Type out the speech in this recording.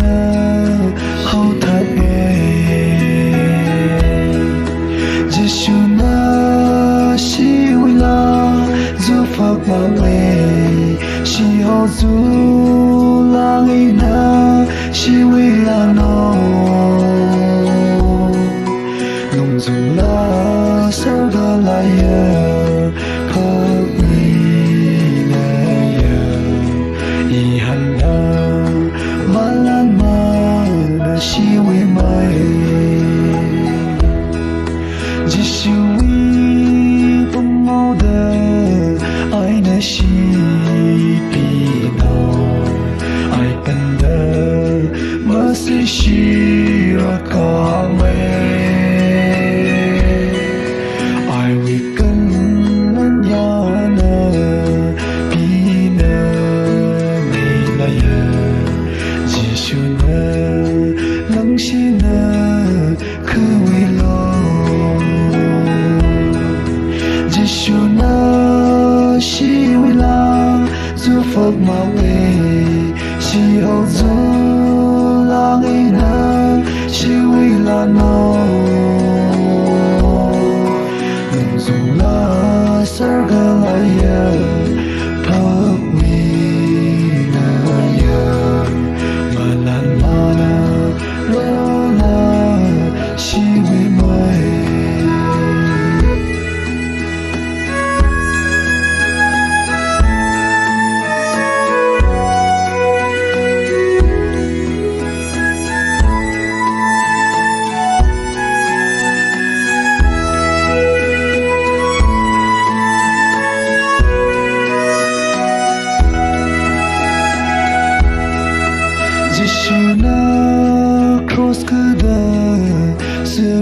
na hậu thật Giêsu na si wila du phật bảo vệ si hậu du lang ina si wila no lung dung la sơ ga la ya phật mi na ya i han na malan ma na si wi mai Giêsu wi tung mau de ai na si pi no ai pan de ma si si ra ka me ai wi kan lan ya na pi na me la ya Giêsu na lang si na khu wi lo Giêsu na si wi la du phật ma we si hậu du lang ina si wi la no lung dung la sar ga la ya phật wi na ya ma lan ma na lo la si wi mai Giêsu na cross cứ đờ sự